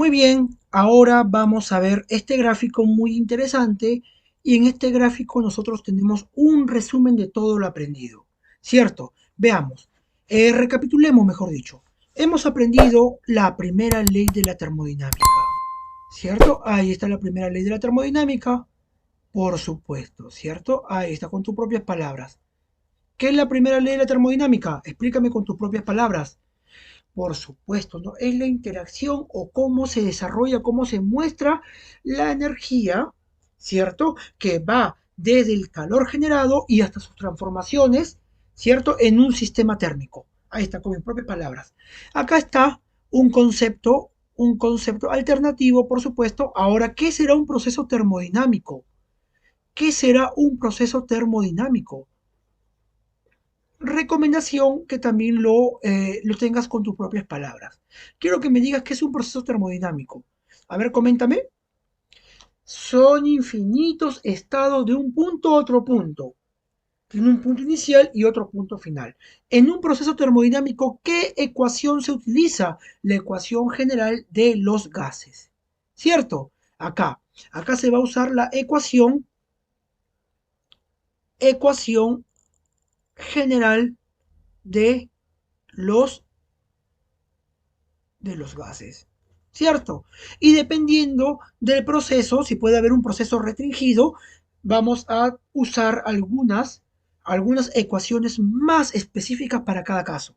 Muy bien, ahora vamos a ver este gráfico muy interesante y en este gráfico nosotros tenemos un resumen de todo lo aprendido, ¿cierto? Veamos, recapitulemos mejor dicho. Hemos aprendido la primera ley de la termodinámica, ¿cierto? Ahí está la primera ley de la termodinámica, por supuesto, ¿cierto? Ahí está con tus propias palabras. ¿Qué es la primera ley de la termodinámica? Explícame con tus propias palabras. Por supuesto, ¿no? Es la interacción o cómo se desarrolla, cómo se muestra la energía, ¿cierto? Que va desde el calor generado y hasta sus transformaciones, ¿cierto? En un sistema térmico. Ahí está, con mis propias palabras. Acá está un concepto alternativo, por supuesto. Ahora, ¿qué será un proceso termodinámico? ¿Qué será un proceso termodinámico? Recomendación que también lo tengas con tus propias palabras. Quiero que me digas qué es un proceso termodinámico. A ver, coméntame. Son infinitos estados de un punto a otro punto. Tiene un punto inicial y otro punto final. En un proceso termodinámico, ¿qué ecuación se utiliza? La ecuación general de los gases. ¿Cierto? Acá se va a usar la ecuación general de los gases, ¿cierto? Y dependiendo del proceso, si puede haber un proceso restringido, vamos a usar algunas ecuaciones más específicas para cada caso,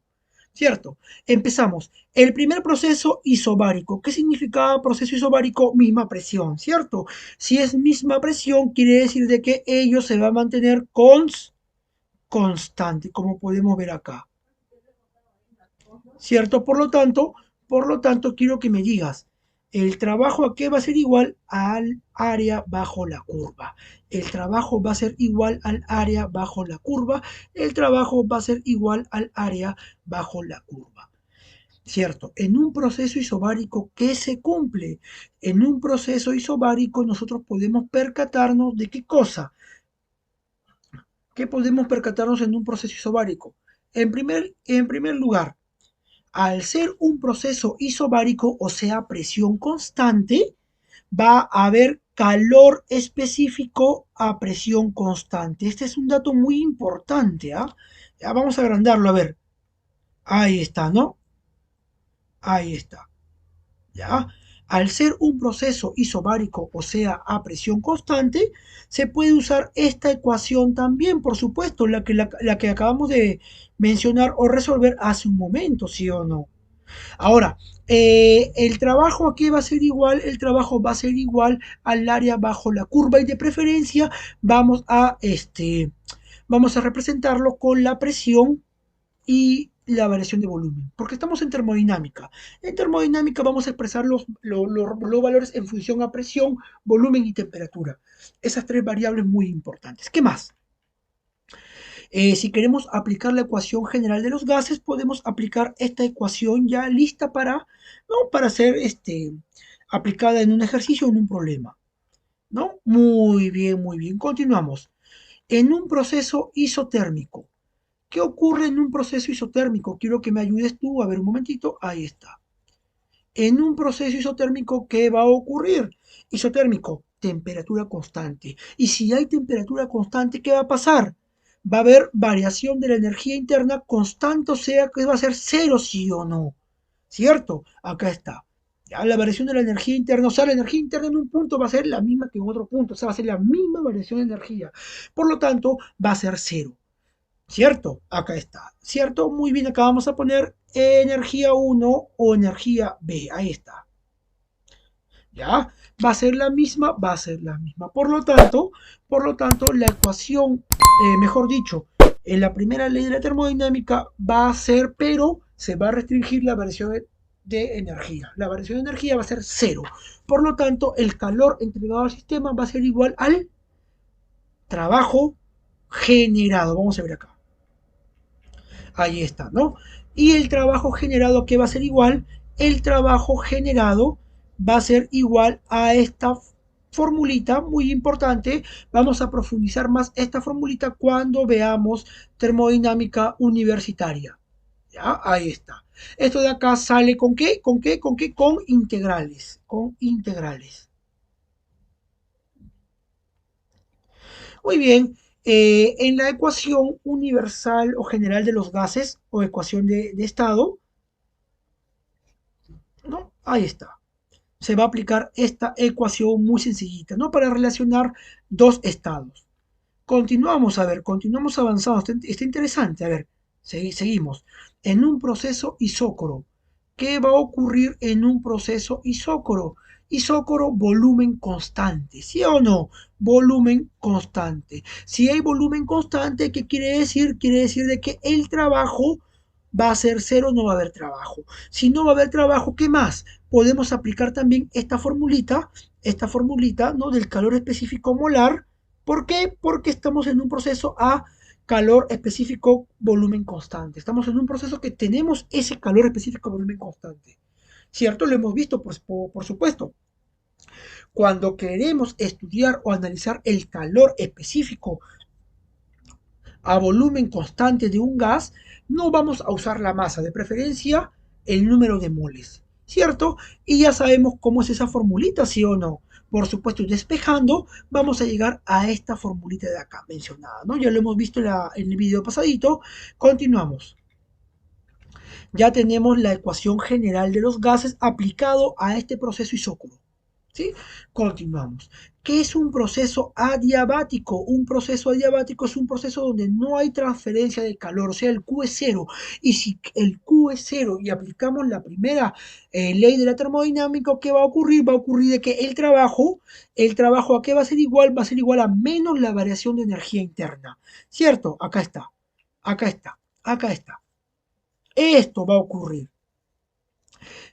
¿cierto? Empezamos. El primer proceso isobárico. ¿Qué significa proceso isobárico? Misma presión, ¿cierto? Si es misma presión, quiere decir de que ello se va a mantener constante, como podemos ver acá. ¿Cierto? Por lo tanto, quiero que me digas, el trabajo a qué va a ser igual al área bajo la curva. El trabajo va a ser igual al área bajo la curva. El trabajo va a ser igual al área bajo la curva. ¿Cierto? En un proceso isobárico, ¿qué se cumple? En un proceso isobárico nosotros podemos percatarnos de qué cosa. ¿Qué podemos percatarnos en un proceso isobárico? En primer lugar, al ser un proceso isobárico, o sea, presión constante, va a haber calor específico a presión constante. Este es un dato muy importante, ¿ah? Ya vamos a agrandarlo, a ver. Ahí está, ¿no? Ahí está. ¿Ya? Al ser un proceso isobárico, o sea, a presión constante, se puede usar esta ecuación también, por supuesto, la que acabamos de mencionar o resolver hace un momento, ¿sí o no? Ahora, el trabajo aquí va a ser igual, el trabajo va a ser igual al área bajo la curva y de preferencia vamos a representarlo con la presión y la variación de volumen, porque estamos en termodinámica. En termodinámica vamos a expresar los valores en función a presión, volumen y temperatura. Esas tres variables muy importantes. ¿Qué más? Si queremos aplicar la ecuación general de los gases, podemos aplicar esta ecuación ya lista para ser aplicada en un ejercicio o en un problema. ¿No? Muy bien, muy bien. Continuamos. En un proceso isotérmico. ¿Qué ocurre en un proceso isotérmico? Quiero que me ayudes tú. A ver un momentito. Ahí está. En un proceso isotérmico, ¿qué va a ocurrir? Isotérmico, temperatura constante. Y si hay temperatura constante, ¿qué va a pasar? Va a haber variación de la energía interna constante, o sea que va a ser cero, sí o no. ¿Cierto? Acá está. Ya la variación de la energía interna, o sea, la energía interna en un punto va a ser la misma que en otro punto, o sea, va a ser la misma variación de energía. Por lo tanto, va a ser cero. ¿Cierto? Acá está. ¿Cierto? Muy bien, acá vamos a poner energía uno o energía B. Ahí está. ¿Ya? Va a ser la misma, va a ser la misma. Por lo tanto, la ecuación, mejor dicho, en la primera ley de la termodinámica va a ser, pero se va a restringir la variación de energía. La variación de energía va a ser cero. Por lo tanto, el calor entregado al sistema va a ser igual al trabajo generado. Vamos a ver acá. Ahí está, ¿no? Y el trabajo generado, ¿qué va a ser igual? El trabajo generado va a ser igual a esta formulita muy importante. Vamos a profundizar más esta formulita cuando veamos termodinámica universitaria. ¿Ya? Ahí está. Esto de acá sale ¿con qué? ¿Con qué? ¿Con qué? Con integrales. Con integrales. Muy bien. En la ecuación universal o general de los gases o ecuación de estado, ¿no? Ahí está. Se va a aplicar esta ecuación muy sencillita, ¿no? Para relacionar dos estados. Continuamos, a ver, continuamos avanzando. Está interesante, a ver, seguimos. En un proceso isócoro, ¿qué va a ocurrir en un proceso isócoro? Isócoro, volumen constante, ¿sí o no? Volumen constante. Si hay volumen constante, ¿qué quiere decir? Quiere decir de que el trabajo va a ser cero, no va a haber trabajo. Si no va a haber trabajo, ¿qué más? Podemos aplicar también esta formulita, ¿no? Del calor específico molar. ¿Por qué? Porque estamos en un proceso a calor específico, volumen constante. Estamos en un proceso que tenemos ese calor específico, volumen constante. ¿Cierto? Lo hemos visto, pues, por supuesto. Cuando queremos estudiar o analizar el calor específico a volumen constante de un gas, no vamos a usar la masa, de preferencia el número de moles, ¿cierto? Y ya sabemos cómo es esa formulita, ¿sí o no? Por supuesto, despejando, vamos a llegar a esta formulita de acá mencionada, ¿no? Ya lo hemos visto en el video pasadito. Continuamos. Ya tenemos la ecuación general de los gases aplicado a este proceso isócoro. ¿Sí? Continuamos. ¿Qué es un proceso adiabático? Un proceso adiabático es un proceso donde no hay transferencia de calor, o sea, el Q es cero. Y si el Q es cero y aplicamos la primera ley de la termodinámica, ¿qué va a ocurrir? Va a ocurrir de que el trabajo ¿a qué va a ser igual? Va a ser igual a menos la variación de energía interna. ¿Cierto? Acá está, acá está, acá está. Esto va a ocurrir.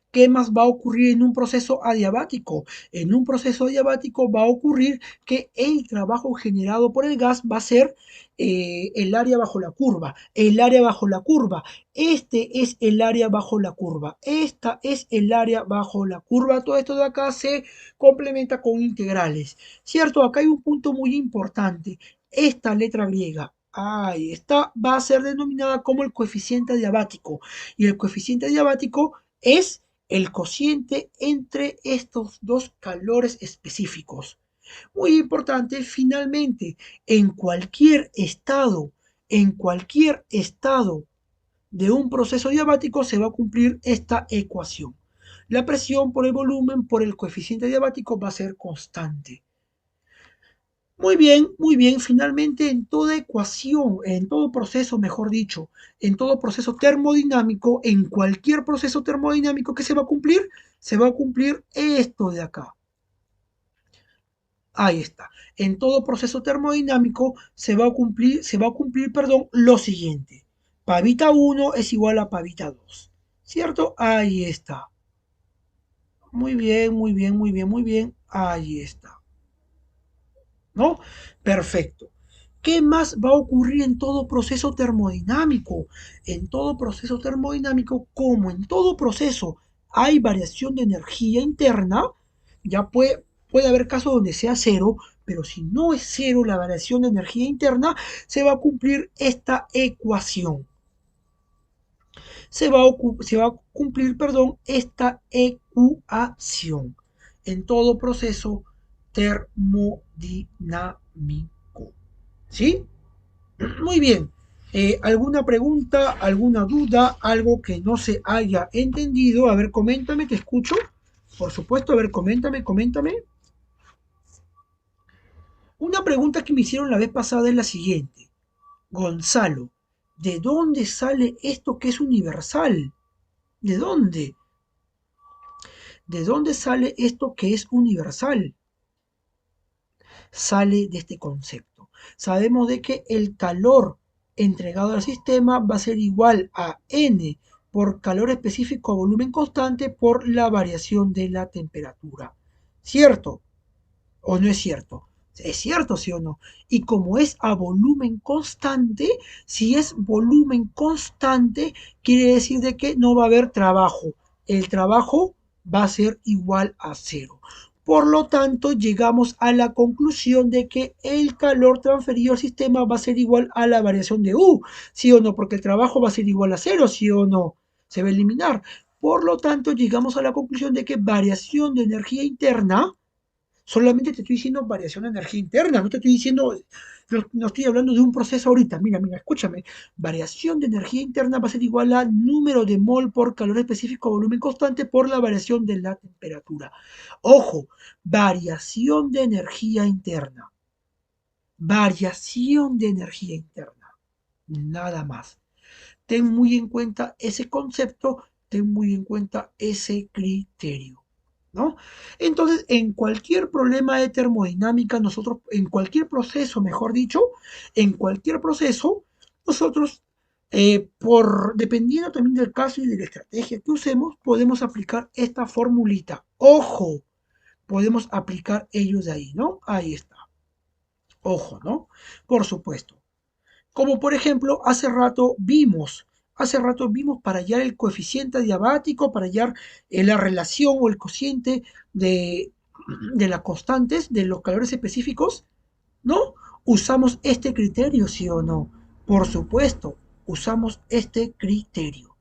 ¿Qué más va a ocurrir en un proceso adiabático? En un proceso adiabático va a ocurrir que el trabajo generado por el gas va a ser el área bajo la curva. El área bajo la curva. Este es el área bajo la curva. Esta es el área bajo la curva. Todo esto de acá se complementa con integrales. ¿Cierto? Acá hay un punto muy importante. Esta letra griega. Ahí está, va a ser denominada como el coeficiente adiabático. Y el coeficiente adiabático es el cociente entre estos dos calores específicos. Muy importante, finalmente, en cualquier estado de un proceso diabático se va a cumplir esta ecuación. La presión por el volumen por el coeficiente diabático va a ser constante. Muy bien, muy bien. Finalmente, en toda ecuación, en todo proceso, mejor dicho, en todo proceso termodinámico, en cualquier proceso termodinámico que se va a cumplir esto de acá. Ahí está. En todo proceso termodinámico se va a cumplir, perdón, lo siguiente. Pavita 1 es igual a pavita 2. ¿Cierto? Ahí está. Muy bien, muy bien, muy bien, muy bien. Ahí está. ¿No? Perfecto. ¿Qué más va a ocurrir en todo proceso termodinámico? En todo proceso termodinámico, como en todo proceso hay variación de energía interna, ya puede haber casos donde sea cero, pero si no es cero la variación de energía interna, se va a cumplir esta ecuación. Se va a cumplir, perdón, esta ecuación en todo proceso termodinámico. ¿Sí? Muy bien. ¿Alguna pregunta, alguna duda, algo que no se haya entendido? A ver, coméntame, te escucho. Por supuesto, a ver, coméntame. Una pregunta que me hicieron la vez pasada es la siguiente. Gonzalo, ¿de dónde sale esto que es universal? ¿De dónde? ¿De dónde sale esto que es universal? Sale de este concepto. Sabemos de que el calor entregado al sistema va a ser igual a N por calor específico a volumen constante por la variación de la temperatura. ¿Cierto o no es cierto? ¿Es cierto, sí o no? Y como es a volumen constante, si es volumen constante, quiere decir de que no va a haber trabajo. El trabajo va a ser igual a cero. Por lo tanto, llegamos a la conclusión de que el calor transferido al sistema va a ser igual a la variación de U, ¿sí o no? Porque el trabajo va a ser igual a cero, ¿sí o no? se va a eliminar. Por lo tanto, llegamos a la conclusión de que variación de energía interna, solamente te estoy diciendo variación de energía interna, no te estoy diciendo, no estoy hablando de un proceso ahorita. Mira, mira, escúchame. Variación de energía interna va a ser igual a número de mol por calor específico volumen constante por la variación de la temperatura. Ojo, variación de energía interna. Variación de energía interna. Nada más. Ten muy en cuenta ese concepto, ten muy en cuenta ese criterio, ¿no? Entonces, en cualquier problema de termodinámica, nosotros, en cualquier proceso, mejor dicho, en cualquier proceso, nosotros, dependiendo también del caso y de la estrategia que usemos, podemos aplicar esta formulita. Ojo, podemos aplicar ellos de ahí, ¿no? Ahí está. Ojo, ¿no? Por supuesto. Como por ejemplo, hace rato vimos para hallar el coeficiente adiabático, para hallar la relación o el cociente de, de las constantes de los calores específicos, ¿no? Usamos este criterio, ¿sí o no? Por supuesto, usamos este criterio,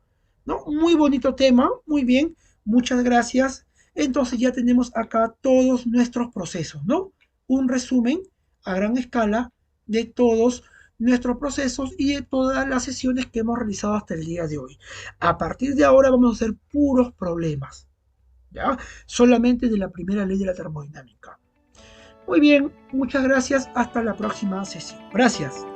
¿no? Muy bonito tema, muy bien, muchas gracias. Entonces ya tenemos acá todos nuestros procesos, ¿no? Un resumen a gran escala de todos nuestros procesos y de todas las sesiones que hemos realizado hasta el día de hoy. A partir de ahora vamos a hacer puros problemas, ¿ya? Solamente de la primera ley de la termodinámica. Muy bien, muchas gracias. Hasta la próxima sesión. Gracias.